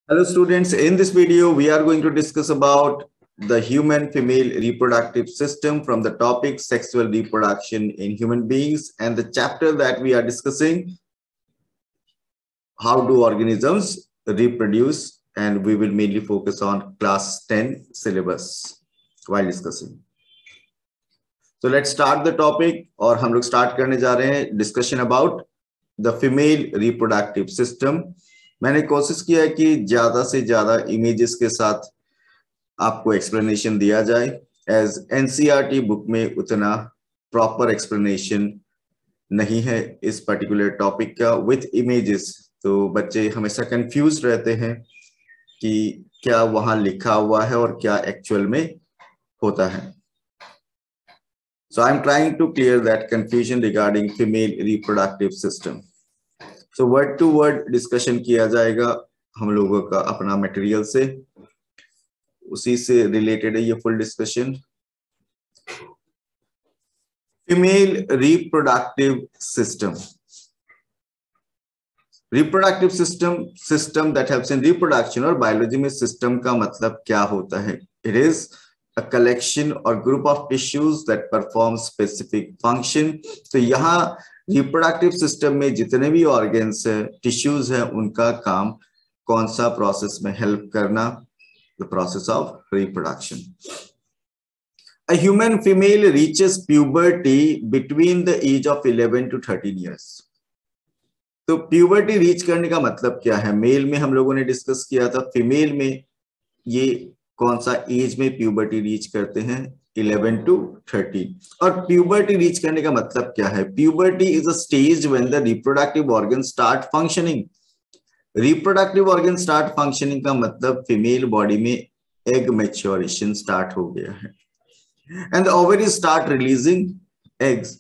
Hello students, in this video we are going to discuss about the human female reproductive system from the topic sexual reproduction in human beings, and the chapter that we are discussing, how do organisms reproduce, and we will mainly focus on class 10 syllabus while discussing. So let's start the topic और हम लोग start करने जा रहे हैं discussion about the female reproductive system. मैंने कोशिश किया है कि ज्यादा से ज्यादा इमेजेस के साथ आपको एक्सप्लेनेशन दिया जाए, एज एनसीईआरटी बुक में उतना प्रॉपर एक्सप्लेनेशन नहीं है इस पर्टिकुलर टॉपिक का विथ इमेजेस, तो बच्चे हमेशा कंफ्यूज रहते हैं कि क्या वहां लिखा हुआ है और क्या एक्चुअल में होता है. So I'm trying to clear that confusion regarding female reproductive system. So word to word discussion किया जाएगा हम लोगों का अपना मटेरियल से, उसी से रिलेटेड है ये full discussion. Female reproductive system. Reproductive system that helps in reproduction, और बायोलॉजी में सिस्टम का मतलब क्या होता है? It is a collection or group of tissues that perform specific function. तो यहाँ रिप्रोडक्टिव सिस्टम में जितने भी ऑर्गन्स है, टिश्यूज है, उनका काम कौन सा प्रोसेस में हेल्प करना? The process of reproduction. A human female reaches puberty between the age of 11 to 13 years. तो प्यूबर्टी रीच करने का मतलब क्या है? मेल में हम लोगों ने डिस्कस किया था, फीमेल में ये कौन सा एज में प्यूबर्टी रीच करते हैं? 11 to 13. और प्यूबर्टी रीच करने का मतलब क्या है? Puberty is a stage when the reproductive organ start functioning. Reproductive organ start functioning का मतलब फीमेल बॉडी में एग मैच्योरेशन स्टार्ट हो गया है, and the ovary start releasing eggs.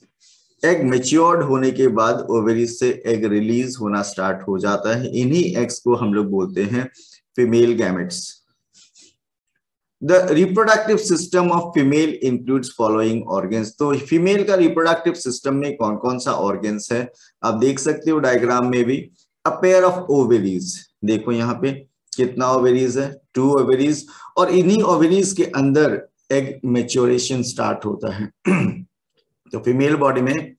Egg matured होने के बाद ओवरी से एग रिलीज होना स्टार्ट हो जाता है. इन्हीं एग्स को हम लोग बोलते हैं female gametes. The reproductive system of female includes following organs. तो फीमेल का रिप्रोडक्टिव सिस्टम में कौन कौन सा ऑर्गन्स है आप देख सकते हो डायग्राम में भी. A pair of ovaries, देखो यहाँ पे कितना ओवेरीज है? 2 ओवेरीज, और इन्हीं ओवेरीज के अंदर एग मैच्योरेशन स्टार्ट होता है. तो फीमेल बॉडी में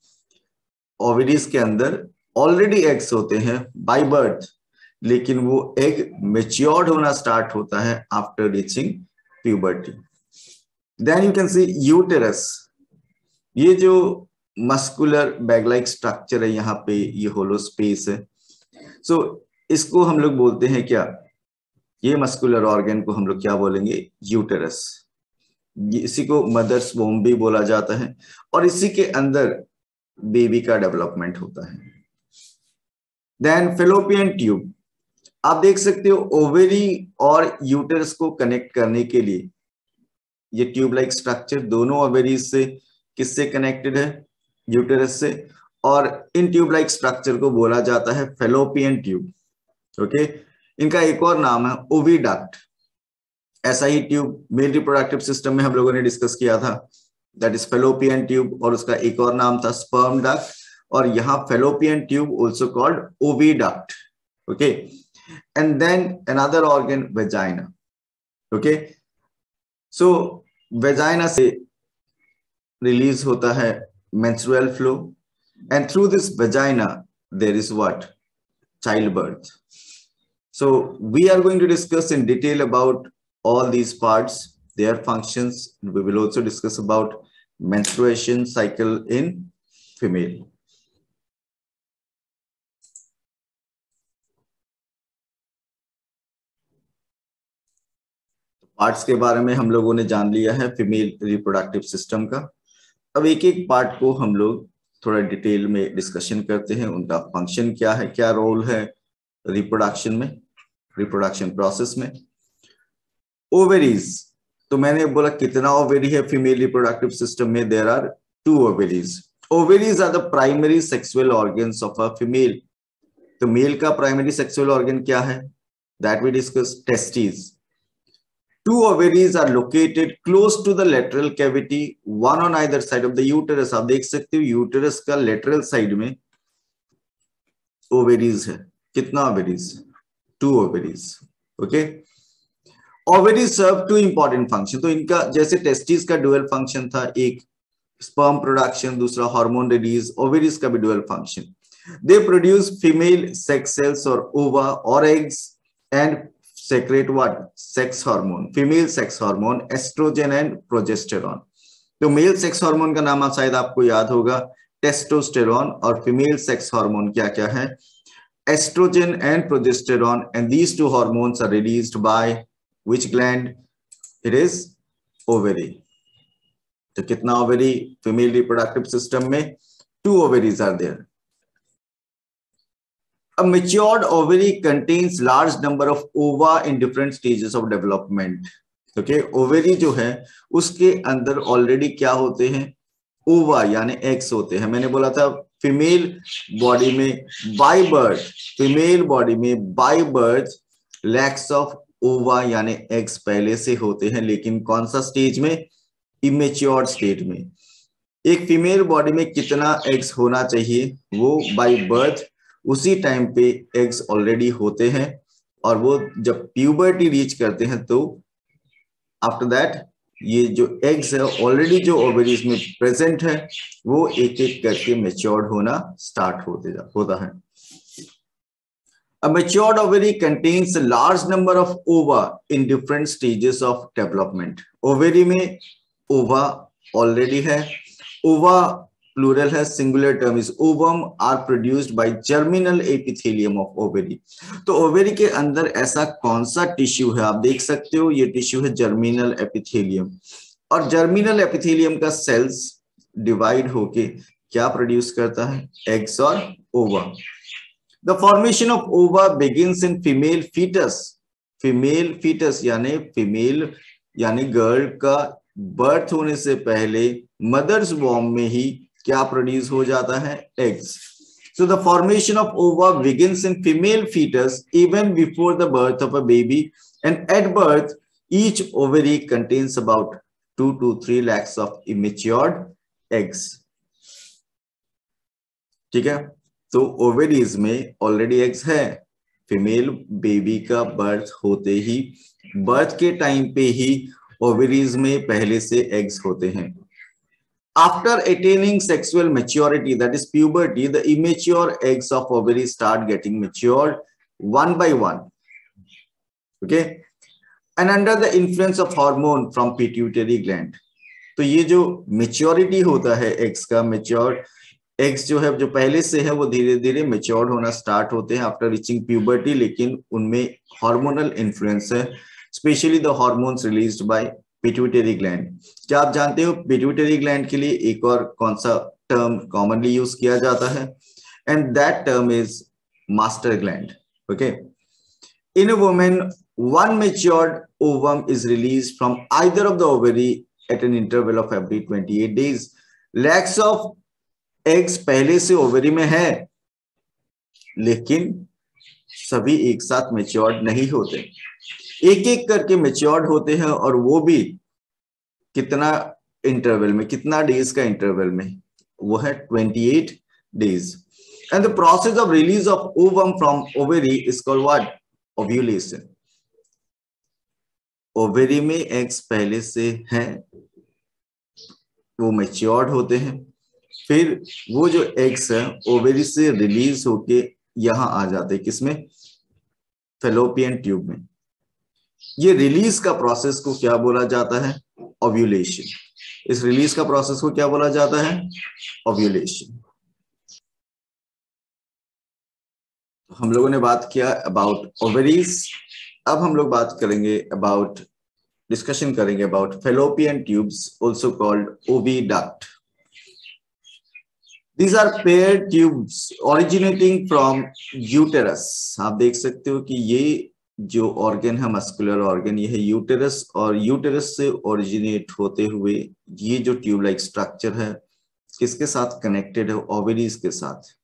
ओवेरीज के अंदर ऑलरेडी एग्स होते हैं बाय बर्थ, लेकिन वो एग मैच्योर्ड होना स्टार्ट होता है after reaching puberty. Then you can see uterus. ये जो मस्कुलर बैग लाइक स्ट्रक्चर है यहाँ पे, ये होलो स्पेस है. सो इसको हम लोग बोलते हैं क्या? ये मस्कुलर ऑर्गन को हम लोग क्या बोलेंगे? यूटेरस. इसी को मदर्स वोम भी बोला जाता है, और इसी के अंदर बेबी का डेवलपमेंट होता है. Then fallopian tube. आप देख सकते हो ओवेरी और यूटेरस को कनेक्ट करने के लिए ये ट्यूब लाइक स्ट्रक्चर दोनों ओवेरीज से किससे कनेक्टेड है? यूटेरस से. और इन ट्यूब लाइक स्ट्रक्चर को बोला जाता है फेलोपियन ट्यूब. ओके, इनका एक और नाम है ओविडक्ट. ऐसा ही ट्यूब मेल रिप्रोडक्टिव सिस्टम में हम लोगों ने डिस्कस किया था, दैट इज फेलोपियन ट्यूब, और उसका एक और नाम था स्पर्म डक्ट. और यहाँ fallopian tube also called oviduct. Okay, and then another organ vagina. Okay, so vagina से release होता है menstrual flow, and through this vagina there is what? Childbirth. So we are going to discuss in detail about all these parts, their functions. We will also discuss about menstruation cycle in female. Parts के बारे में हम लोगों ने जान लिया है female reproductive system का. अब एक एक पार्ट को हम लोग थोड़ा डिटेल में डिस्कशन करते हैं. उनका फंक्शन क्या है, क्या रोल है रिप्रोडक्शन में, रिप्रोडक्शन प्रोसेस में. ओवेरीज. तो मैंने बोला कितना ओवेरी है फीमेल रिप्रोडक्टिव सिस्टम में? There are 2 ovaries. Ovaries are the primary sexual organs of a female. तो मेल का प्राइमरी सेक्सुअल ऑर्गन क्या है? That we discuss, testis. 2 ovaries are located close to the lateral cavity, one on either side of the uterus. आप देख सकते हो uterus का lateral side में ओवेरीज है. कितना ovaries? 2 ovaries. Okay. Ovary serve two important function, तो इनका जैसे टेस्टिस का डुअल फंक्शन था, एक स्पर्म प्रोडक्शन, दूसरा हार्मोन रिलीज, ओवरीज का भी dual function. They produce female sex cells और ओवा और eggs and secrete what, sex hormone, female sex hormone, oestrogen and progesterone. तो मेल सेक्स हार्मोन का नाम शायद आपको याद होगा टेस्टोस्टेरॉन, और फीमेल सेक्स हार्मोन क्या क्या है, estrogen and progesterone, and these two hormones are released by which gland? It is ovary. तो कितना ovary female reproductive system में? 2 ovaries are there. A matured ovary contains large number of ova in different stages of development. Okay, ovary जो है उसके अंदर already क्या होते हैं, ओवा यानी एग्स होते हैं। मैंने बोला था फीमेल बॉडी में बाय बर्थ, फीमेल बॉडी में बाय बर्थ लैक्स ऑफ ओवा यानी एग्स पहले से होते हैं, लेकिन कौन सा स्टेज में, इमेच्योर स्टेट में। एक फीमेल बॉडी में कितना एग्स होना चाहिए, वो बाय बर्थ उसी टाइम पे एग्स ऑलरेडी होते हैं, और वो जब प्यूबर्टी रीच करते हैं तो आफ्टर दैट ये जो एग्स है ऑलरेडी जो ओवरीज में प्रेजेंट है वो एक एक करके मैच्योर्ड होना स्टार्ट होता है। A matured ovary contains a large number of ova in different stages of development. Ovary में ova already है, ova plural है, singular term is ovum, are produced by germinal epithelium of ovary. तो ovary के अंदर ऐसा कौन सा tissue है, आप देख सकते हो ये टिश्यू है जर्मिनल एपिथेलियम, और जर्मिनल एपिथेलियम का सेल्स डिवाइड होके क्या प्रोड्यूस करता है, एग्स और ओवा। The formation of ova begins in female fetus. Female foetus यानी फीमेल यानी गर्ल का बर्थ होने से पहले मदर्स वॉर्म में ही क्या प्रोड्यूस हो जाता है, eggs. So the formation of ova begins in female fetus even before the birth of a baby, and at birth each ovary contains about 2 to 3 lakhs of immature eggs. ठीक है, तो ovaries में already eggs है, female baby का birth होते ही, birth के time पे ही ovaries में पहले से एग्स होते हैं। After attaining sexual maturity, that is puberty, the immature eggs of ovaries start getting matured one by one. Okay, and under the influence of hormone from pituitary gland. तो ये जो maturity होता है एग्स का, mature eggs जो है जो पहले से है वो धीरे धीरे मेच्योर्ड होना स्टार्ट होते हैं आफ्टर रीचिंग प्यूबर्टी, लेकिन उनमें हार्मोनल इन्फ्लुएंस है, specially the hormones released by pituitary gland. क्या आप जानते हो पिट्यूटरी ग्लैंड के लिए एक और कौन सा टर्म कॉमनली यूज किया जाता है, and that term is master gland. Okay, in a woman one matured ovum is released from either of the ovary at an interval of every 28 days. Lakhs of eggs पहले से ovary में है, लेकिन सभी एक साथ मैच्योर्ड नहीं होते, एक एक करके मैच्योर्ड होते हैं, और वो भी कितना इंटरवल में, कितना डेज का इंटरवल में, वो है 28 days. And the process of release of ovum from ovary is called what, ovulation. Ovary में एग्स पहले से हैं, वो मैच्योर्ड होते हैं, फिर वो जो एग्स है ओवरी से रिलीज होके यहां आ जाते हैं, किसमें, फेलोपियन ट्यूब में। ये रिलीज का प्रोसेस को क्या बोला जाता है, ओव्यूलेशन। इस रिलीज का प्रोसेस को क्या बोला जाता है, ओव्यूलेशन। हम लोगों ने बात किया अबाउट ओवरीज, अब हम लोग बात करेंगे अबाउट, डिस्कशन करेंगे about fallopian tubes, also called oviduct. These are paired tubes originating from uterus. आप देख सकते हो कि ये जो ऑर्गन है, मस्कुलर ऑर्गन, ये है यूटेरस, और यूटेरस से ओरिजिनेट होते हुए ये जो ट्यूब लाइक स्ट्रक्चर है किसके साथ कनेक्टेड है, ओवरीज के साथ।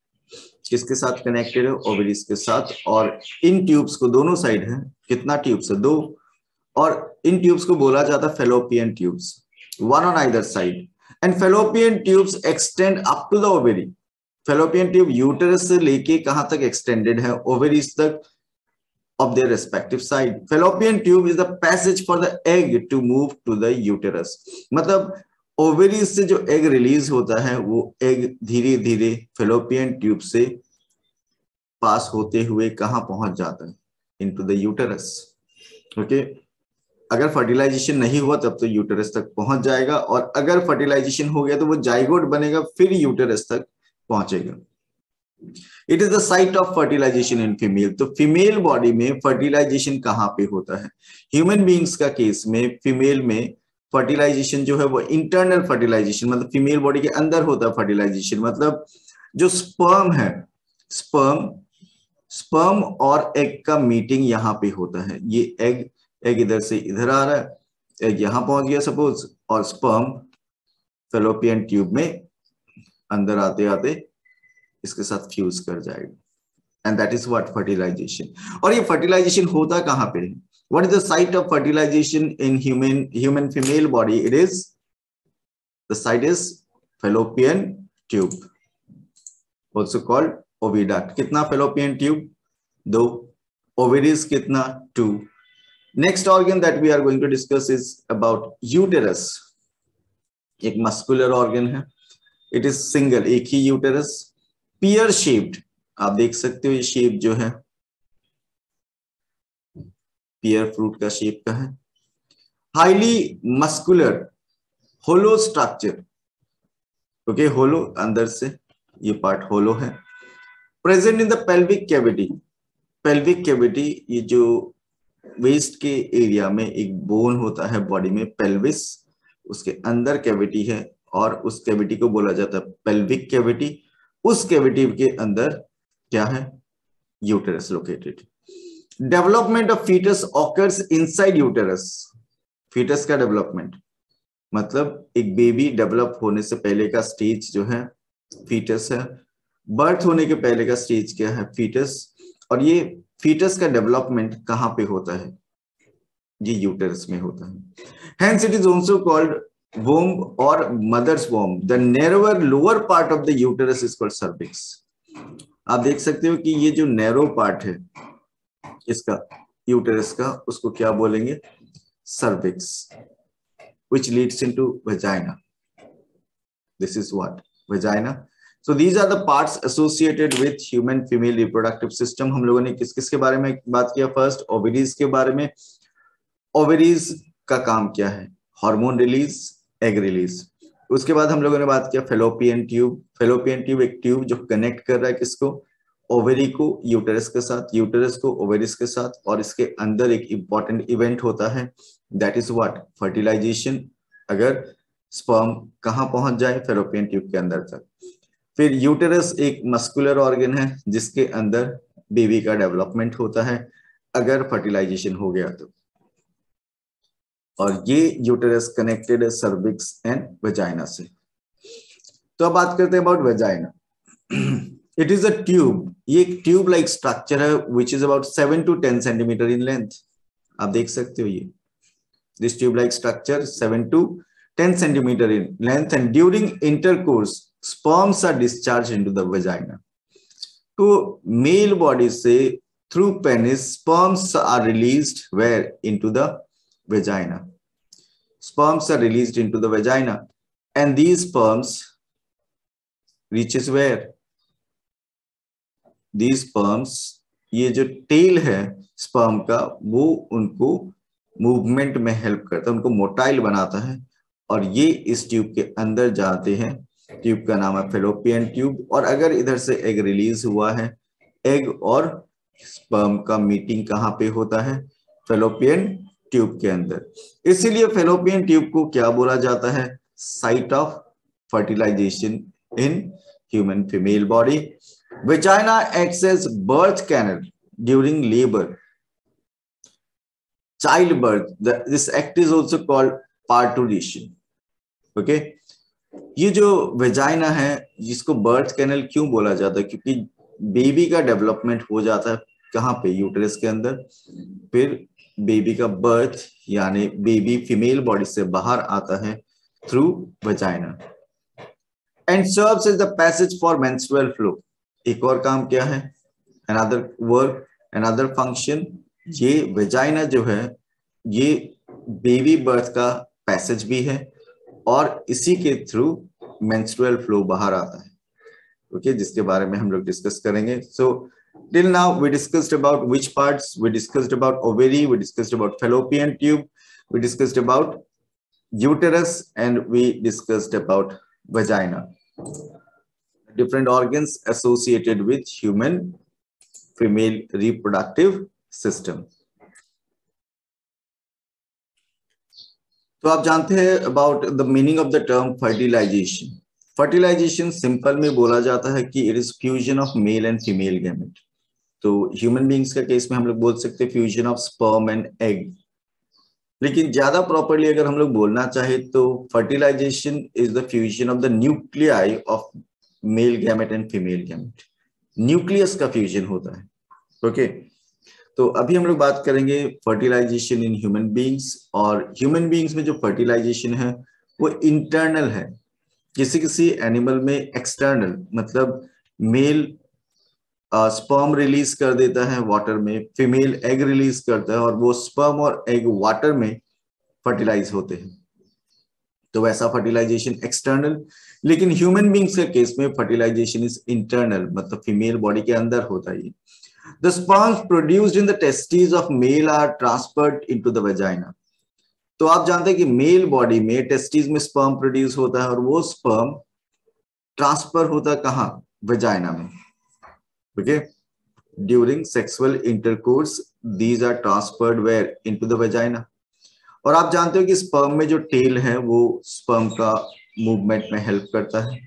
किसके साथ कनेक्टेड है, ओवरीज के साथ। और इन ट्यूब्स को दोनों साइड है, कितना ट्यूब्स है, 2, और इन ट्यूब्स को बोला जाता है fallopian tubes, one on either side. And fallopian tubes extend up to the ovary. Fallopian tube uterus से लेके कहां तक extended है, ovaries तक, of their respective side. Fallopian tube is the passage for the egg to move to the uterus. मतलब ovaries से जो egg release होता है वो एग धीरे धीरे फेलोपियन ट्यूब से पास होते हुए कहां पहुंच जाता है? Into the uterus. ओके, अगर फर्टिलाइजेशन नहीं हुआ तब तो यूटेरस तक पहुंच जाएगा, और अगर फर्टिलाइजेशन हो गया तो वो जाइगोट बनेगा, फिर यूटेरस तक पहुंचेगा. It is the site of fertilisation in female. तो फीमेल बॉडी में फर्टिलाइजेशन कहां पे होता है? ह्यूमन बींग्स का केस में फीमेल में फर्टिलाइजेशन जो है वो इंटरनल फर्टिलाइजेशन, मतलब फीमेल बॉडी के अंदर होता है फर्टिलाइजेशन. मतलब जो स्पर्म है, स्पर्म और एग का मीटिंग यहाँ पे होता है. ये एग इधर से इधर आ रहा है, एग यहां पहुंच गया सपोज, और स्पर्म फेलोपियन ट्यूब में अंदर आते आते इसके साथ फ्यूज कर जाएगा. And that is what fertilisation. और ये फर्टिलाइजेशन होता कहां पे है? What is the site of fertilization in human female body? It is, the site is fallopian tube, also called oviduct. कितना fallopian tube? 2. Ovaries कितना? 2. Next organ that we are going to discuss is about uterus. एक muscular organ है. It is single, एक ही uterus, pear shaped. आप देख सकते हो ये शेप जो है पियर फ्रूट का शेप का है. हाईली मस्कुलर, होलो स्ट्रक्चर. ओके, होलो, अंदर से ये पार्ट होलो है. Present in the pelvic cavity. Pelvic cavity, ये जो वेस्ट के एरिया में एक बोन होता है बॉडी में, पेल्विस, उसके अंदर कैविटी है और उस कैविटी को बोला जाता है पेल्विक कैविटी. उस कैविटी के अंदर क्या है? Uterus located. Development of foetus occurs inside uterus. Foetus का डेवलपमेंट मतलब एक बेबी डेवलप होने से पहले का स्टेज जो है फीटस है. बर्थ होने के पहले का स्टेज क्या है? फीटस. और ये फीटस का डेवलपमेंट कहां पे होता है? ये यूटेरस में होता है. Hence it is also called womb or mother's womb. The narrower lower part of the uterus is called cervix. आप देख सकते हो कि ये जो नैरो पार्ट है इसका यूटेरस का, उसको क्या बोलेंगे? cervix, which leads into vagina. This is what? Vagina. So these are the parts associated with human female reproductive system. हम लोगों ने किस किस के बारे में बात किया? फर्स्ट ओवरीज के बारे में. ओवरीज का काम क्या है? Hormone release, egg release. उसके बाद हम लोगों ने बात किया फेलोपियन ट्यूब. फेलोपियन ट्यूब एक ट्यूब जो कनेक्ट कर रहा है किसको? ओवरी को यूटेरस के साथ, यूटेरस को ओवरीज के साथ. और इसके अंदर एक इंपॉर्टेंट इवेंट होता है, दैट इज व्हाट? फर्टिलाइजेशन. अगर स्पर्म कहां पहुंच जाए? फेलोपियन ट्यूब के अंदर तक. फिर यूटेरस एक मस्कुलर ऑर्गन है जिसके अंदर बेबी का डेवलपमेंट होता है अगर फर्टिलाइजेशन हो गया तो. और ये यूटेरस कनेक्टेड है सर्विक्स एंड वेजाइना से. तो अब बात करते हैं about vagina. It is a tube. ये एक ट्यूब लाइक स्ट्रक्चर है which is about 7 to 10 centimetre in length. आप देख सकते हो ये this tube like structure 7 to 10 centimetre in length, and during intercourse sperms are discharge into the vagina. तो male body से through penis sperms are released where? Into the vagina. Sperms are released into the vagina, and these sperms reaches where? These sperms, ये जो tell है sperm का, वो उनको movement में help करता है, उनको मोटाइल बनाता है, और ये इस ट्यूब के अंदर जाते हैं. ट्यूब का नाम है फेलोपियन ट्यूब. और अगर इधर से एग रिलीज हुआ है, एग और स्पर्म का मीटिंग कहां पे होता है? फेलोपियन ट्यूब के अंदर. इसीलिए फेलोपियन ट्यूब को क्या बोला जाता है? Site of fertilisation in human female body. Vagina acts as birth canal during labour, child birth. This act is also called parturition. Okay, ये जो वेजाइना है जिसको बर्थ कैनल क्यों बोला जाता है? क्योंकि बेबी का डेवलपमेंट हो जाता है कहां पे? यूटेरस के अंदर. फिर बेबी का बर्थ यानी बेबी फीमेल बॉडी से बाहर आता है through vagina, and serves as the passage for menstrual flow. एक और काम क्या है? अनदर वर्क, अनदर फंक्शन ये वेजाइना जो है ये बेबी बर्थ का पैसेज भी है और इसी के थ्रू मेंस्ट्रुअल फ्लो बाहर आता है। ओके, जिसके बारे में हम लोग डिस्कस करेंगे। सो till now we discussed about which parts, we discussed about ovary, we discussed about fallopian tube, we discussed about uterus, and we discussed about vagina, different organs associated with human female reproductive system. तो आप जानते हैं about the meaning of the term fertilisation. Fertilisation simple में बोला जाता है कि it is fusion of male and female gamete. तो ह्यूमन बींग्स का केस में हम लोग बोल सकते हैं fusion of sperm and egg, लेकिन ज्यादा प्रॉपर्ली अगर हम लोग बोलना चाहे तो fertilisation is the fusion of the nuclei of male gamete and female gamete. Nucleus का फ्यूजन होता है। ओके, तो अभी हम लोग बात करेंगे फर्टिलाइजेशन इन ह्यूमन बींग्स। और ह्यूमन बींग्स में जो फर्टिलाइजेशन है वो इंटरनल है, किसी किसी एनिमल में एक्सटर्नल, मतलब मेल स्पर्म रिलीज कर देता है वाटर में, फीमेल एग रिलीज करता है और वो स्पर्म और एग वाटर में फर्टिलाइज होते हैं, तो वैसा फर्टिलाइजेशन एक्सटर्नल। लेकिन ह्यूमन बींग्स के केस में फर्टिलाइजेशन इज इंटरनल, मतलब फीमेल बॉडी के अंदर होता है। The sperms produced in the testes of male are transferred into the vagina. तो आप जानते हैं कि मेल बॉडी में टेस्टिस में स्पर्म प्रोड्यूस होता है और वो स्पर्म ट्रांसफर होता है कहां? वेजाइना में। Okay, during sexual intercourse these are transferred where? Into the vagina. और आप जानते हो कि स्पर्म में जो टेल है वो स्पर्म का मूवमेंट में हेल्प करता है।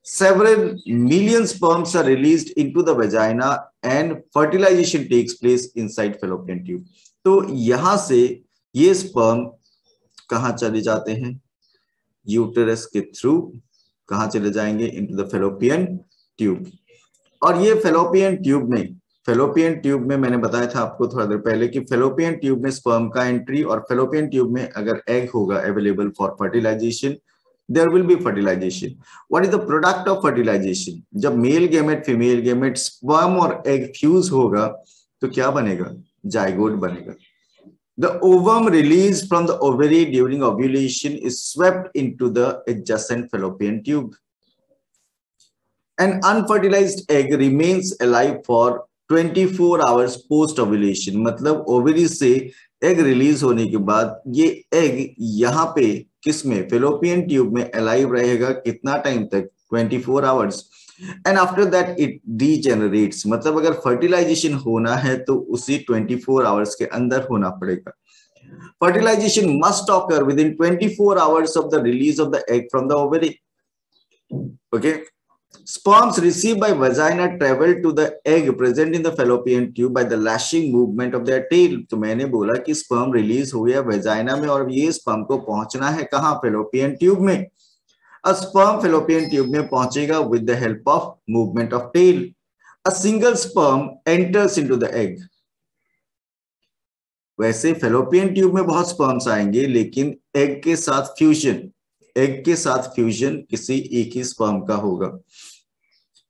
Several million sperms are released into the vagina and fertilization takes place inside fallopian tube. तो यहां से ये स्पर्म कहां चले जाते हैं? यूटेरस के थ्रू कहां चले जाएंगे? Into the fallopian tube। और ये fallopian ट्यूब में मैंने बताया था आपको थोड़ा देर पहले कि fallopian ट्यूब में स्पर्म का एंट्री, और fallopian ट्यूब में अगर एग होगा available for fertilisation, there will be fertilization. What is the product of fertilization? जब male gamete female gamete sperm और एग फ्यूज होगा तो क्या बनेगा? जाइगोट बनेगा। The ovum released from the ovary during ovulation is swept into the adjacent fallopian tube. An unfertilized egg remains alive for 24 hours post ovulation। मतलब ovary से egg release होने के बाद ये एग यहाँ पे किसमें? फेलोपियन ट्यूब में अलाइव रहेगा कितना टाइम तक? 24 hours. And after that it degenerates, मतलब अगर फर्टिलाइजेशन होना है तो उसी 24 आवर्स के अंदर होना पड़ेगा। Fertilisation must occur within 24 hours of the release of the egg from the ovary. Okay, sperms received by vagina travel to the egg present in the fallopian tube by the lashing movement of their tail। तो मैंने बोला कि sperm release हो गया vagina में और ये sperm को पहुंचना है कहां? fallopian ट्यूब में। A sperm fallopian ट्यूब में पहुंचेगा with the help of movement of tail. A single sperm enters into the egg। वैसे fallopian ट्यूब में बहुत स्पर्म्स आएंगे, लेकिन एग के साथ फ्यूजन किसी एक ही स्पर्म का होगा।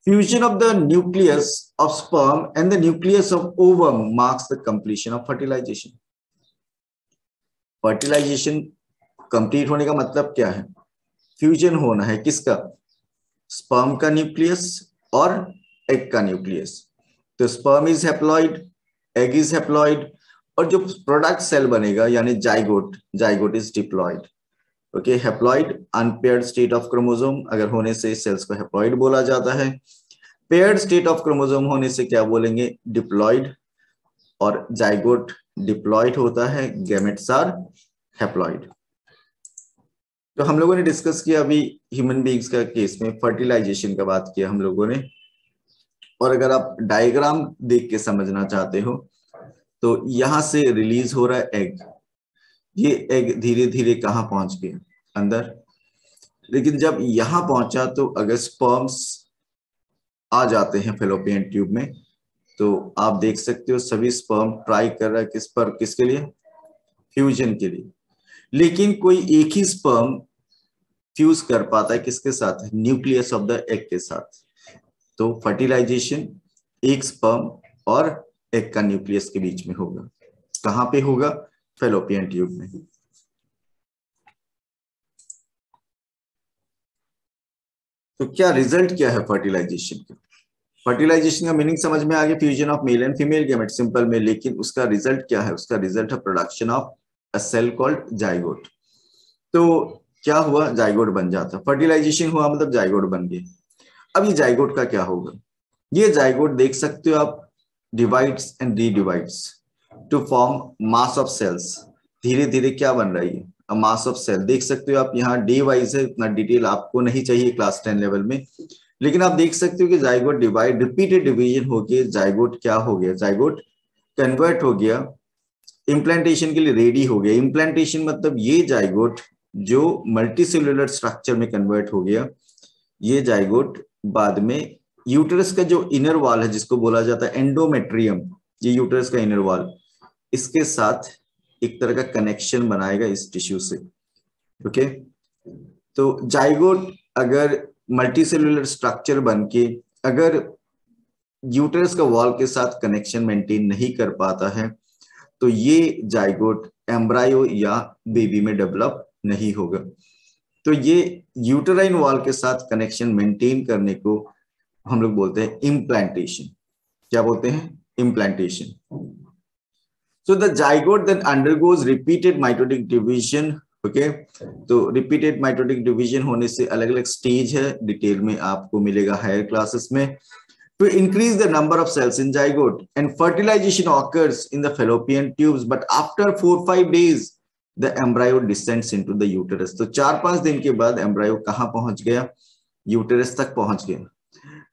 Fusion of the nucleus of sperm and the nucleus of ovum marks the completion of fertilization. Fertilization complete होने का मतलब क्या है? फ्यूजन होना है किसका? स्पर्म का न्यूक्लियस और एग का न्यूक्लियस। तो sperm is haploid, egg is haploid, और जो प्रोडक्ट सेल बनेगा यानी zygote is diploid. Okay, haploid unpaired state of chromosome अगर होने से सेल्स को हैप्लॉइड बोला जाता है। पेयर्ड स्टेट ऑफ क्रोमोसोम होने से क्या बोलेंगे? डिप्लॉइड। और जाइगोट डिप्लॉइड होता है, गैमेट्स आर हैप्लॉइड। तो हम लोगों ने डिस्कस किया अभी ह्यूमन बीइंग्स का केस में फर्टिलाइजेशन का बात किया हम लोगों ने। और अगर आप डायग्राम देख के समझना चाहते हो तो यहां से रिलीज हो रहा है एग, ये एग धीरे धीरे कहां पहुंच गया? अंदर। लेकिन जब यहां पहुंचा तो अगर स्पर्म्स आ जाते हैं फेलोपियन ट्यूब में तो आप देख सकते हो सभी स्पर्म ट्राई कर रहा है किस पर? किसके लिए? फ्यूजन के लिए। लेकिन कोई एक ही स्पर्म फ्यूज कर पाता है किसके साथ? न्यूक्लियस ऑफ द एग के साथ। तो फर्टिलाइजेशन एक स्पर्म और एग का न्यूक्लियस के बीच में होगा। कहां पे होगा? फैलोपियन ट्यूब में। तो क्या रिजल्ट क्या है फर्टिलाइजेशन का? फर्टिलाइजेशन का मीनिंग समझ में आ गया, fusion of male and female gamete, simple में। लेकिन उसका रिजल्ट क्या है? उसका रिजल्ट है production of a cell called zygote. तो क्या हुआ? जाइगोट बन जाता। फर्टिलाइजेशन हुआ मतलब जाइगोट बन गए। अब ये जाइगोट का क्या होगा? ये जाइगोट देख सकते हो आप, divides and redivides to form mass of cells. धीरे धीरे क्या बन रही है? Mass of cell. देख सकते हो आप, यहाँ डे वाइज है, इतना डिटेल आपको नहीं चाहिए क्लास 10 लेवल में, लेकिन आप देख सकते हो कि जाइगोट डिवाइड, रिपीटेड डिवीजन होके जाइगोट क्या हो गया? जाइगोट कन्वर्ट हो गया, इम्प्लांटेशन के लिए रेडी हो गया। इम्प्लांटेशन मतलब ये जाइगोट जो मल्टीसेलुलर स्ट्रक्चर में कन्वर्ट हो गया, ये जाइगोट बाद में यूटरस का जो इनर वॉल है, जिसको बोला जाता है एंडोमेट्रियम, ये यूटरस का इनर वॉल, इसके साथ एक तरह का कनेक्शन बनाएगा इस टिश्यू से। ओके, तो जाइगोट अगर मल्टीसेलुलर स्ट्रक्चर बनके अगर यूटरस का वॉल के साथ कनेक्शन मेंटेन नहीं कर पाता है, तो ये जाइगोट एम्ब्रायो या बेबी में डेवलप नहीं होगा। तो ये यूटराइन वॉल के साथ कनेक्शन मेंटेन करने को हम लोग बोलते हैं इम्प्लांटेशन। क्या बोलते हैं? Implantation. So the zygote then undergoes repeated mitotic division. Okay, तो रिपीटेड माइटोटिक डिवीजन होने से अलग अलग स्टेज है, डिटेल में आपको मिलेगा हायर क्लासेस में। To increase the number of cells in zygote, and fertilization occurs in the fallopian tubes, but after 4-5 days the embryo descends into the uterus. तो 4-5 दिन के बाद एम्ब्रायो कहां पहुंच गया? यूटेरस तक पहुंच गया।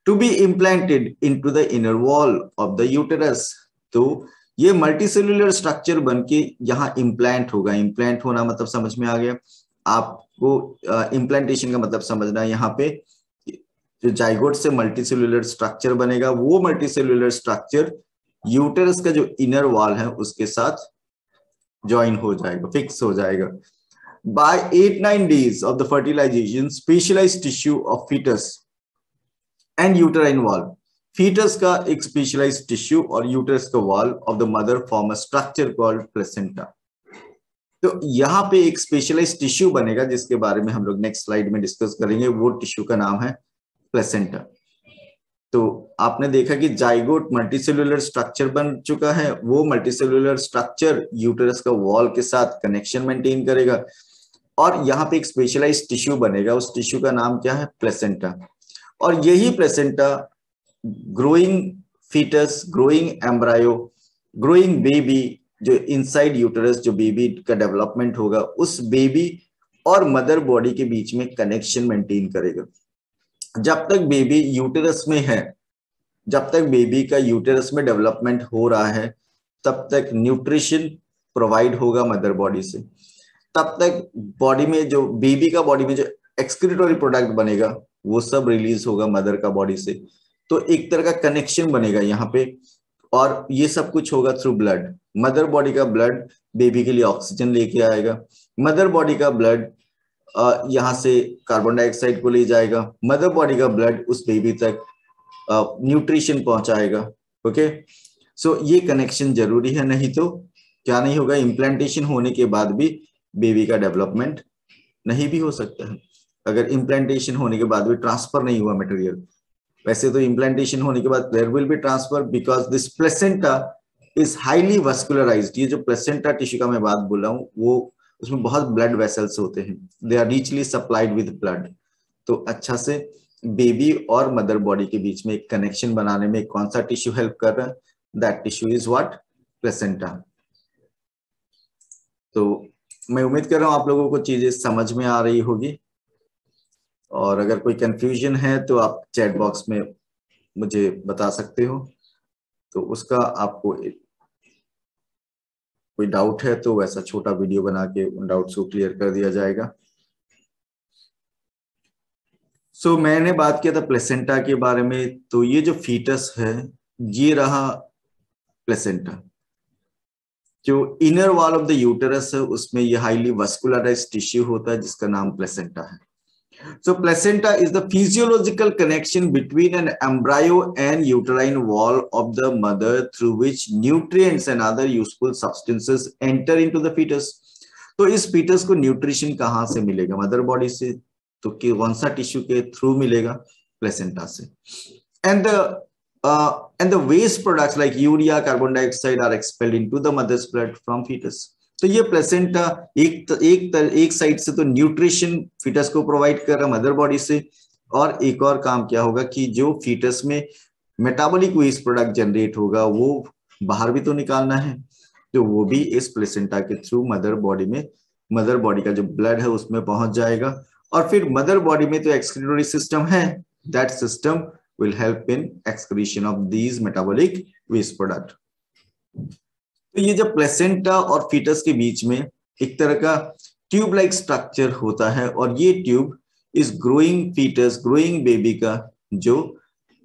To be implanted into the inner wall of the uterus, तो ये मल्टीसेलुलर स्ट्रक्चर बनके यहाँ इम्प्लांट होगा। इम्प्लांट होना मतलब समझ में आ गया आपको? इम्प्लांटेशन का मतलब समझना है यहाँ पे, जो जाइगोट से मल्टीसेलुलर स्ट्रक्चर बनेगा, वो मल्टीसेलुलर स्ट्रक्चर यूटेरस का जो इनर वॉल है उसके साथ ज्वाइन हो जाएगा, फिक्स हो जाएगा। By 8-9 days of the fertilization, specialized tissue of fetus and uterine wall, fetus का एक specialized tissue और uterus का wall of the mother form a structure called placenta. तो यहाँ पे एक स्पेशलाइज्ड टिश्यू बनेगा जिसके बारे में हम लोग नेक्स्ट स्लाइड में डिस्कस करेंगे। वो टिश्यू का नाम है प्लेसेंटा। तो आपने देखा कि जाइगोट मल्टीसेलुलर स्ट्रक्चर बन चुका है, वो मल्टीसेलुलर स्ट्रक्चर यूटेरस का वॉल के साथ कनेक्शन मेंटेन करेगा और यहाँ पे एक स्पेशलाइज्ड टिश्यू बनेगा। उस टिश्यू का नाम क्या है? प्लेसेंटा। और यही placenta growing foetus, growing embryo, growing baby, जो इनसाइड यूटेरस जो बेबी का डेवलपमेंट होगा, उस बेबी और मदर बॉडी के बीच में कनेक्शन मेंटेन करेगा। जब तक बेबी यूटेरस में है, जब तक बेबी का यूटेरस में डेवलपमेंट हो रहा है, तब तक न्यूट्रिशन प्रोवाइड होगा मदर बॉडी से। तब तक बॉडी में जो बेबी का बॉडी में जो एक्सक्रीटोरी प्रोडक्ट बनेगा वो सब रिलीज होगा मदर का बॉडी से। तो एक तरह का कनेक्शन बनेगा यहाँ पे, और ये सब कुछ होगा थ्रू ब्लड। मदर बॉडी का ब्लड बेबी के लिए ऑक्सीजन लेके आएगा, मदर बॉडी का ब्लड यहाँ से कार्बन डाइऑक्साइड को ले जाएगा, मदर बॉडी का ब्लड उस बेबी तक न्यूट्रिशन पहुंचाएगा। ओके, सो ये कनेक्शन जरूरी है, नहीं तो क्या नहीं होगा? इम्प्लांटेशन होने के बाद भी बेबी का डेवलपमेंट नहीं भी हो सकता है, अगर इम्प्लांटेशन होने के बाद भी ट्रांसफर नहीं हुआ मटेरियल। वैसे तो इम्प्लांटेशन होने के बाद there will be transfer because this placenta is highly vascularized. ये जो प्लेसेंटा टिश्यू का मैं बात बोल रहा हूँ, वो उसमें बहुत ब्लड वेसल्स होते हैं, they are richly supplied with blood. तो अच्छा से बेबी और मदर बॉडी के बीच में एक कनेक्शन बनाने में कौन सा टिश्यू हेल्प कर रहा है? That tissue is what? Placenta. तो मैं उम्मीद कर रहा हूं आप लोगों को चीजें समझ में आ रही होगी, और अगर कोई कंफ्यूजन है तो आप चैट बॉक्स में मुझे बता सकते हो। तो उसका आपको कोई डाउट है तो वैसा छोटा वीडियो बना के उन डाउट्स को क्लियर कर दिया जाएगा। सो मैंने बात किया था प्लेसेंटा के बारे में। तो ये जो फीटस है, ये रहा प्लेसेंटा। जो inner wall of the uterus है उसमें ये हाईली वस्कुलराइज्ड टिश्यू होता है जिसका नाम प्लेसेंटा है। So placenta is the physiological connection between an embryo and uterine wall of the mother through which nutrients and other useful substances enter into the fetus. तो इस fetus को nutrition कहाँ से मिलेगा? मदर बॉडी से. तो कौन सा टिश्यू के थ्रू मिलेगा? प्लेसेंटा से. And the waste products like urea, carbon dioxide are expelled into the mother's blood from fetus. तो ये प्लेसेंटा एक साइड से तो न्यूट्रिशन फीटस को प्रोवाइड कर रहा है मदर बॉडी से, और एक और काम क्या होगा कि जो फीटस में मेटाबॉलिक वेस्ट प्रोडक्ट जनरेट होगा वो बाहर भी तो निकालना है, तो वो भी इस प्लेसेंटा के थ्रू मदर बॉडी का जो ब्लड है उसमें पहुंच जाएगा. और फिर मदर बॉडी में तो एक्सक्रीटोरी सिस्टम है, that system will help in excretion of these metabolic waste product. तो ये जब प्लेसेंटा और फीटस के बीच में एक तरह का ट्यूब लाइक स्ट्रक्चर होता है, और ये ट्यूब इस ग्रोइंग फीटस, ग्रोइंग बेबी का जो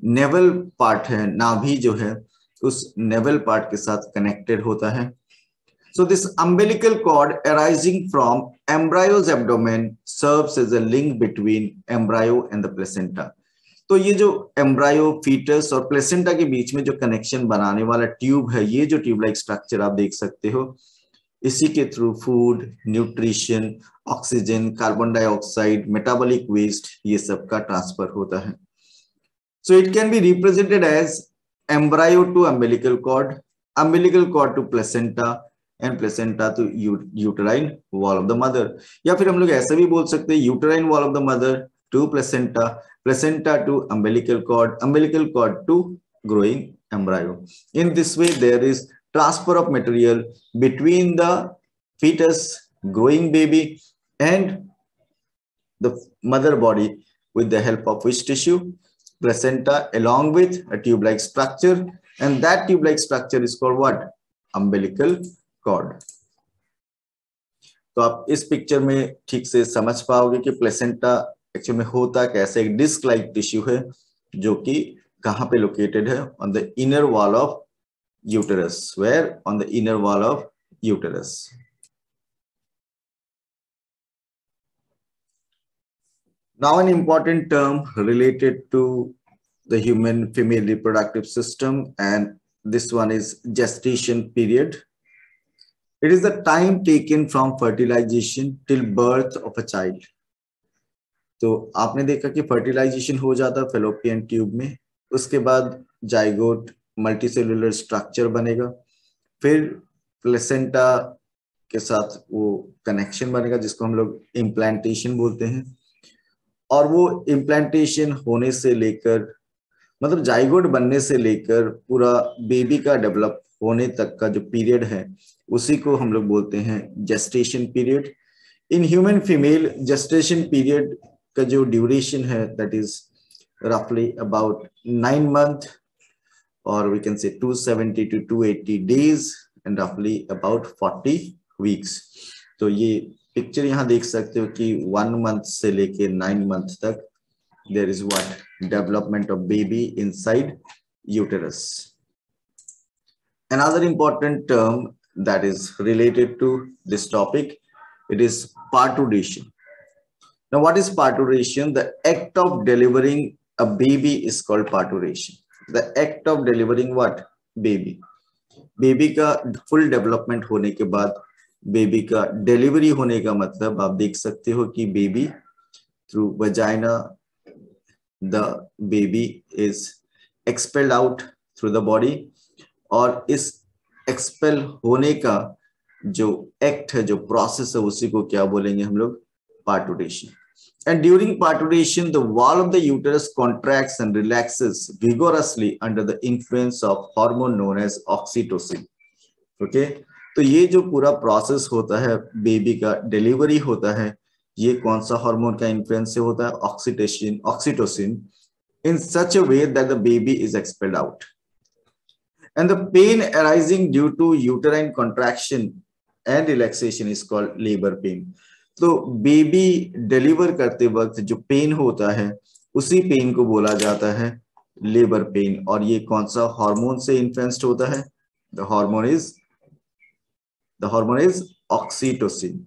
नेवल पार्ट है, नाभि जो है, उस नेवल पार्ट के साथ कनेक्टेड होता है. So this umbilical cord arising from embryo's abdomen serves as a link between embryo and the placenta. तो ये जो एम्ब्रायो, फीटस और प्लेसेंटा के बीच में जो कनेक्शन बनाने वाला ट्यूब है, ये जो ट्यूब लाइक स्ट्रक्चर आप देख सकते हो, इसी के through food, nutrition, oxygen, carbon dioxide, metabolic waste, ये सब का ट्रांसफर होता है. So it can be represented as embryo to umbilical cord to placenta, and placenta to uterine wall of the mother. या फिर हम लोग ऐसा भी बोल सकते हैं uterine wall of the mother to placenta to umbilical cord to growing embryo. In this way, there is transfer of material between the fetus, growing baby, and the mother body with the help of which tissue? Placenta, along with a tube-like structure, and that tube-like structure is called what? Umbilical cord. तो आप इस picture में ठीक से समझ पाओगे कि placenta actually में होता कैसे. एक डिस्क लाइक टिश्यू है जो कि कहां पे लोकेटेड है? On the inner wall of uterus. Where? On the inner wall of uterus. Now an important term related to the human female reproductive system, and this one is gestation period. It is the time taken from fertilization till birth of a child. तो आपने देखा कि fertilisation हो जाता है fallopian tube में, उसके बाद जाइगोट मल्टीसेलुलर स्ट्रक्चर बनेगा, फिर प्लेसेंटा के साथ वो कनेक्शन बनेगा जिसको हम लोग इम्प्लांटेशन बोलते हैं. और वो इम्प्लांटेशन होने से लेकर, मतलब जाइगोट बनने से लेकर पूरा बेबी का डेवलप होने तक का जो पीरियड है, उसी को हम लोग बोलते हैं gestation period. In human female gestation period का जो ड्यूरेशन है, दैट इज रफली अबाउट 9 months, और we can say 270 to 280 days, and रफली अबाउट 40 weeks. तो ये पिक्चर यहाँ देख सकते हो कि 1 month से लेके 9 months तक there is what? Development of baby inside uterus. Another important term that is related to this topic, it is parturition. Now, what is parturition? The act of delivering a baby is called parturition. The act of delivering what? Baby. Baby का full development होने के बाद baby का delivery होने का मतलब आप देख सकते हो कि baby through vagina, the baby is expelled out through the body, और इस expel होने का जो act है, जो process है, उसी को क्या बोलेंगे हम लोग? Parturition. And during parturition, the wall of the uterus contracts and relaxes vigorously under the influence of hormone known as oxytocin. Okay? तो ये जो पूरा प्रोसेस होता है, बेबी का डिलीवरी होता है, ये कौन सा हार्मोन का इन्फ्लुएंस से होता है? Oxytocin, in such a way that the baby is expelled out. And the pain arising due to uterine contraction and relaxation is called labor pain. तो बेबी डिलीवर करते वक्त जो पेन होता है, उसी पेन को बोला जाता है लेबर पेन. और ये कौन सा हार्मोन से इन्फ्लुएंस्ड होता है? The hormone is oxytocin.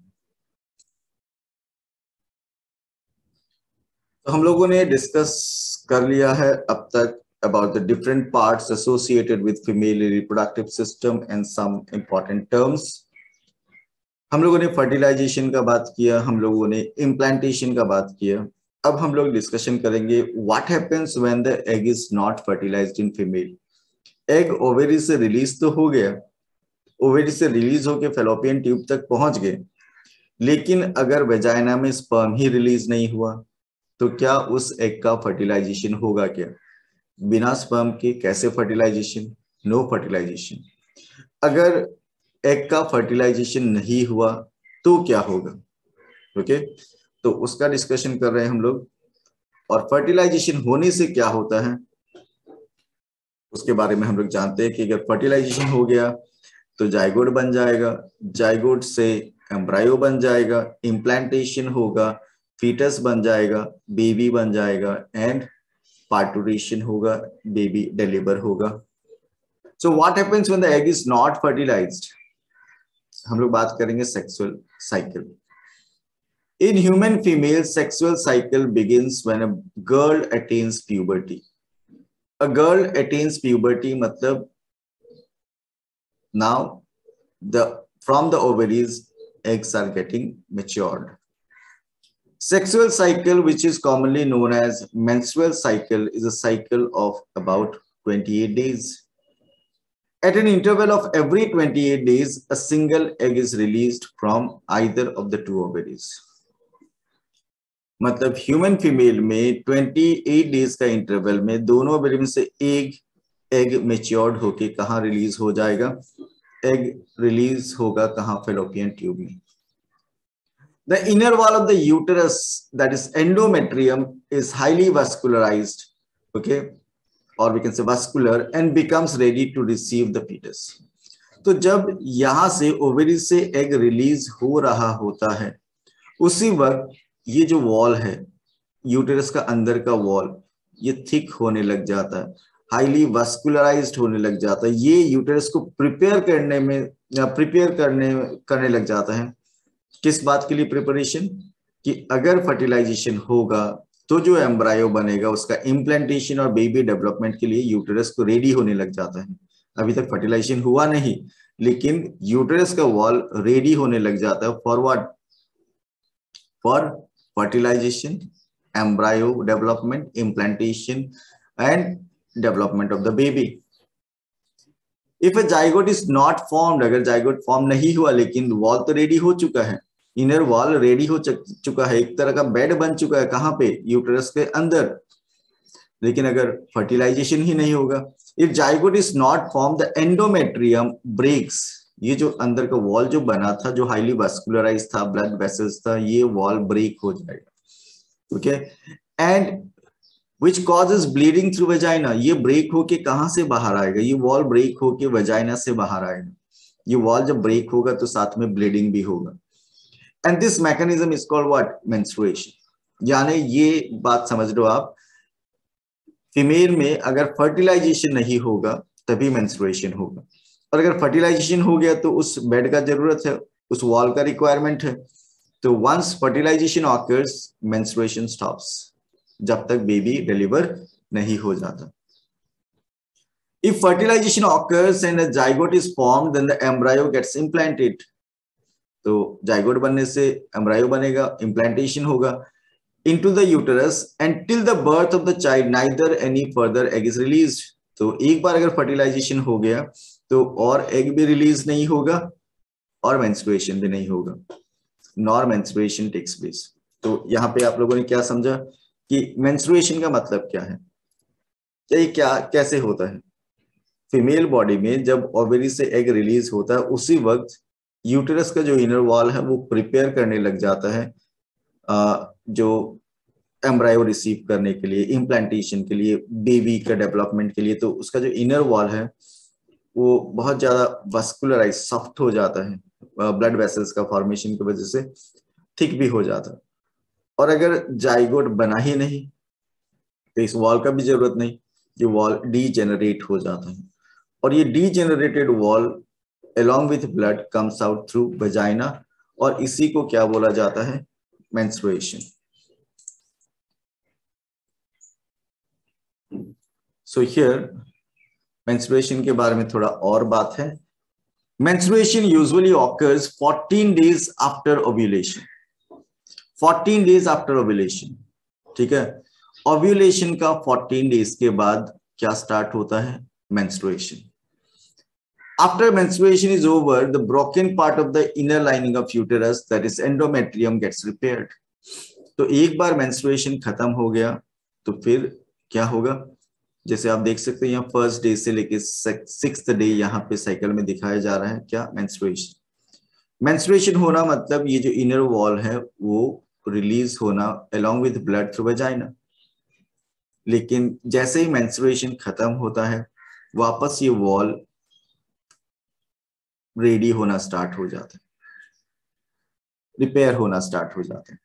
तो हम लोगों ने डिस्कस कर लिया है अब तक about the different parts associated with female reproductive system and some important terms. हम लोगों ने फर्टिलाइजेशन का बात किया, हम लोगों ने इम्प्लांटेशन का बात किया. अब हम लोग डिस्कशन करेंगे what happens when the egg is not fertilised in female. Egg ovary से रिलीज तो हो गया, ओवेरी से रिलीज होकर फेलोपियन ट्यूब तक पहुंच गए, लेकिन अगर वेजाइना में स्पर्म ही रिलीज नहीं हुआ तो क्या उस एग का फर्टिलाइजेशन होगा क्या? बिना स्पर्म के कैसे फर्टिलाइजेशन? No fertilisation. अगर एग का फर्टिलाइजेशन नहीं हुआ तो क्या होगा? ओके, तो उसका डिस्कशन कर रहे हैं हम लोग. और फर्टिलाइजेशन होने से क्या होता है उसके बारे में हम लोग जानते हैं कि अगर फर्टिलाइजेशन हो गया तो जाइगोट बन जाएगा, जाइगोट से एम्ब्रायो बन जाएगा, इम्प्लांटेशन होगा, फीटस बन जाएगा, बेबी बन जाएगा एंड पार्टुरेशन होगा, बेबी डिलीवर होगा. So what happens when the egg is not fertilised? हम लोग बात करेंगे sexual cycle. In human female sexual cycle begins when a girl attains puberty. A girl attains puberty मतलब now from the ovaries eggs are getting matured. Sexual cycle, which is commonly known as menstrual cycle, is a cycle of about 28 days. At an interval of every 28 days, a single egg is released from either of the two ovaries. मतलब human female में 28 days का interval में दोनों ovary में से एक egg matured होके कहाँ रिलीज हो जाएगा? एग रिलीज होगा कहाँ? फेलोपियन ट्यूब में. The inner wall of the uterus, that is endometrium, is highly vascularized, okay, or we can say vascular, and becomes ready to receive the fetus. तो जब यहां से ओवरी से एग रिलीज हो रहा होता है उसी वक्त ये जो वॉल है यूटेरस का अंदर का वॉल ये थिक होने लग जाता है, हाईली वास्कुलराइज्ड होने लग जाता है. ये यूटेरस को प्रिपेयर करने लग जाता है. किस बात के लिए प्रिपरेशन? कि अगर फर्टिलाइजेशन होगा तो जो एम्ब्रायो बनेगा उसका इम्प्लांटेशन और बेबी डेवलपमेंट के लिए यूटेरस को रेडी होने लग जाता है. अभी तक फर्टिलाइजेशन हुआ नहीं लेकिन यूटेरस का वॉल रेडी होने लग जाता है for what? For fertilisation, embryo development, implantation and development of the baby. If a zygote is not formed, अगर जाइगोट फॉर्म नहीं हुआ लेकिन वॉल तो रेडी हो चुका है, इनर वॉल रेडी हो चुका है, एक तरह का बेड बन चुका है, कहां पे? यूटेरस के अंदर, लेकिन अगर फर्टिलाइजेशन ही नहीं होगा. If zygote is not form the endometrium breaks, ये जो अंदर का वॉल जो बना था जो हाईली वास्कुलराइज था, ब्लड वेसल्स था, ये वॉल ब्रेक हो जाएगा. Okay, and which causes bleeding through vagina. ये ब्रेक होके कहां से बाहर आएगा? ये वॉल ब्रेक होके वजाइना से बाहर आएगा. ये वॉल जब ब्रेक होगा तो साथ में ब्लीडिंग भी होगा. And this mechanism is called what? Menstruation. यानी ये बात समझ लो आप, फीमेल में अगर फर्टिलाइजेशन नहीं होगा तभी मेंस्ट्रुएशन होगा, और अगर फर्टिलाइजेशन हो गया तो उस बेड का जरूरत है, उस वॉल का रिक्वायरमेंट है. तो once fertilisation occurs menstruation stops, जब तक बेबी डिलीवर नहीं हो जाता. If fertilization occurs and a zygote is formed, then the embryo gets implanted. तो जाइगोट बनने से एम्ब्रायो बनेगा, इम्प्लांटेशन होगा into the uterus, and till the birth of the child neither any further egg is released. तो एक बार अगर fertilisation हो गया तो और एग भी रिलीज नहीं होगा और मेंस्ट्रुएशन भी नहीं होगा, नॉर मेंस्ट्रुएशन टेक्स प्लेस. तो यहाँ पे आप लोगों ने क्या समझा कि मेंस्ट्रुएशन का मतलब क्या है, ये क्या कैसे होता है? फीमेल बॉडी में जब ओवरी से एग रिलीज होता है उसी वक्त यूटेरस का जो इनर वॉल है वो प्रिपेयर करने लग जाता है जो एम्ब्रायो रिसीव करने के लिए, इम्प्लांटेशन के लिए, बेबी का डेवलपमेंट के लिए. तो उसका जो इनर वॉल है वो बहुत ज्यादा वास्कुलराइज, सॉफ्ट हो जाता है, ब्लड वेसल्स का फॉर्मेशन की वजह से थिक भी हो जाता है. और अगर जाइगोट बना ही नहीं तो इस वॉल का भी जरूरत नहीं, ये वॉल डीजेनरेट हो जाता है. और ये degenerated wall along with blood comes out through vagina, और इसी को क्या बोला जाता है? मेंस्ट्रुएशन. सो हियर मेंस्ट्रुएशन के बारे में थोड़ा और बात है. Menstruation usually occurs 14 days after ovulation. 14 days after ovulation. ठीक है. Ovulation का 14 days के बाद क्या स्टार्ट होता है? Menstruation. After menstruation is over, the broken part of the inner lining of uterus, that is endometrium, gets repaired. तो एक बार menstruation खत्म हो गया तो फिर क्या होगा? जैसे आप देख सकते हैं यहाँ फर्स्ट डे से लेके 6th डे यहाँ पे साइकिल में दिखाया जा रहा है क्या? मेंस्ट्रुएशन. मेंस्ट्रुएशन होना मतलब ये जो इनर वॉल है वो रिलीज होना along with blood through vagina. लेकिन जैसे ही मेंस्ट्रुएशन खत्म होता है वापस ये वॉल रेडी होना स्टार्ट हो जाता है, रिपेयर होना स्टार्ट हो जाता है.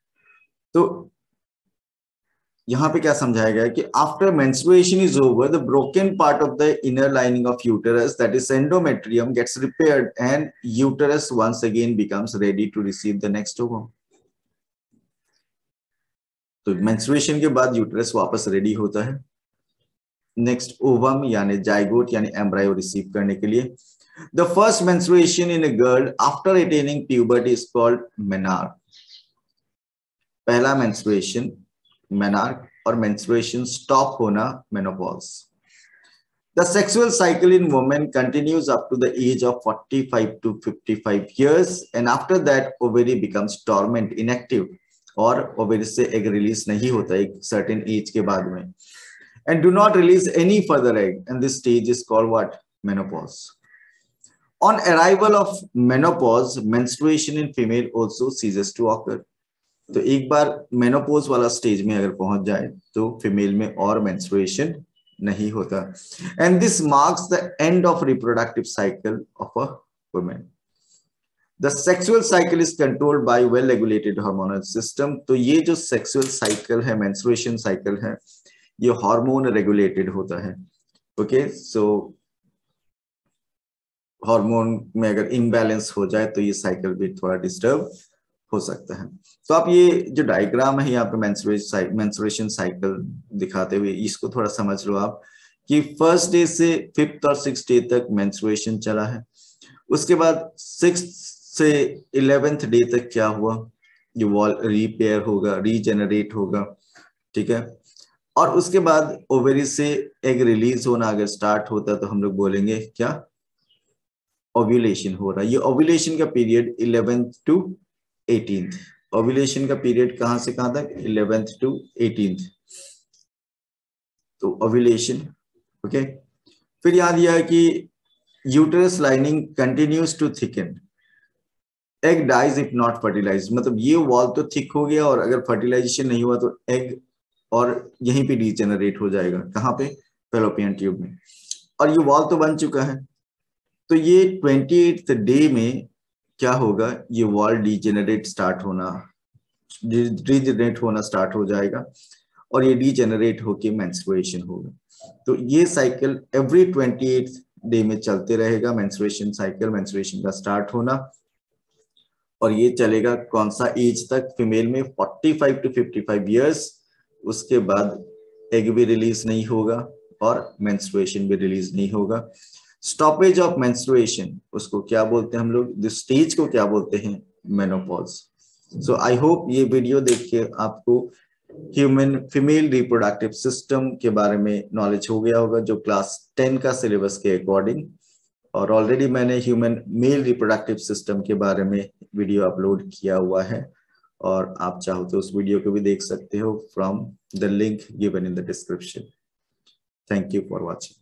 तो यहाँ पे क्या समझाया गया कि after menstruation is over the broken part of the inner lining of uterus, that is endometrium, gets repaired and uterus once again becomes ready to receive the next ovum. तो मेंस्ट्रुएशन के बाद यूटेरस वापस ready होता है next ovum यानी zygote यानी embryo receive करने के लिए. The first menstruation in a girl after attaining puberty is called menarche. पहला मेंस्ट्रुएशन मेनार्क और मेंस्ट्रुएशन स्टॉप होना menopause. The sexual cycle in women continues up to the age of 45 to 55 years and after that ovary becomes dormant, inactive और ovary से egg release नहीं होता एक certain age के बाद में and do not release any further egg and this stage is called what? Menopause. On arrival of menopause, menstruation in female also ceases to occur. तो एक बार मेनोपोज वाला स्टेज में अगर पहुंच जाए तो फीमेल में और मेंस्ट्रुएशन नहीं होता. And this marks the end of reproductive cycle of a woman. The sexual cycle is controlled by well regulated hormonal system. तो ये जो सेक्सुअल साइकिल है, मेंस्ट्रुएशन साइकिल है, ये हार्मोन रेगुलेटेड होता है. ओके, सो हार्मोन में अगर इम्बैलेंस हो जाए तो ये साइकिल भी थोड़ा डिस्टर्ब हो सकता है. तो आप ये जो डायग्राम है यहाँ पे मेंस्ट्रुएशन साइकिल दिखाते हुए इसको थोड़ा समझ लो आप कि फर्स्ट डे से 5th और 6th डे तक मेंस्ट्रुएशन चला है. उसके बाद 6th से 11th डे तक क्या हुआ? ये वॉल रिपेयर होगा, रीजेनरेट होगा. ठीक है. और उसके बाद ओवरी से एग रिलीज होना अगर स्टार्ट होता तो हम लोग बोलेंगे क्या? ओव्यूलेशन हो रहा है. ये ओव्यूलेशन का period 11th to 18th. Ovulation का पीरियड कहां से कहां तक? 11th to 18th. तो ओव्यूलेशन. ओके. फिर याद दिया कि uterus lining continues to thicken. Egg dies if not fertilised. मतलब ये वॉल तो थिक हो गया और अगर फर्टिलाइजेशन नहीं हुआ तो एग और यहीं पे डीजेनरेट हो जाएगा. कहां पे? फैलोपियन ट्यूब में. और ये वॉल तो बन चुका है. तो ये 28th डे में क्या होगा? ये वॉल डीजेनरेट होना स्टार्ट हो जाएगा और ये डीजेनरेट होके मेंस्ट्रुएशन होगा. तो ये साइकिल एवरी 28th डे में चलते रहेगा. मेंस्ट्रुएशन साइकिल, मेंस्ट्रुएशन का स्टार्ट होना, और ये चलेगा कौन सा एज तक? फीमेल में 45 to 55 ईयर्स. उसके बाद एग भी रिलीज नहीं होगा और मेंस्ट्रुएशन भी रिलीज नहीं होगा. स्टॉपेज ऑफ मेंस्ट्रुएशन उसको क्या बोलते हैं हम लोग? दिस स्टेज को क्या बोलते हैं? मेनोपॉज. सो आई होप ये वीडियो देख के आपको ह्यूमन फीमेल रिप्रोडक्टिव सिस्टम के बारे में नॉलेज हो गया होगा जो क्लास 10 का सिलेबस के अकॉर्डिंग. और ऑलरेडी मैंने ह्यूमन मेल रिप्रोडक्टिव सिस्टम के बारे में वीडियो अपलोड किया हुआ है और आप चाहो तो उस वीडियो को भी देख सकते हो from the link given in the description. Thank you for watching.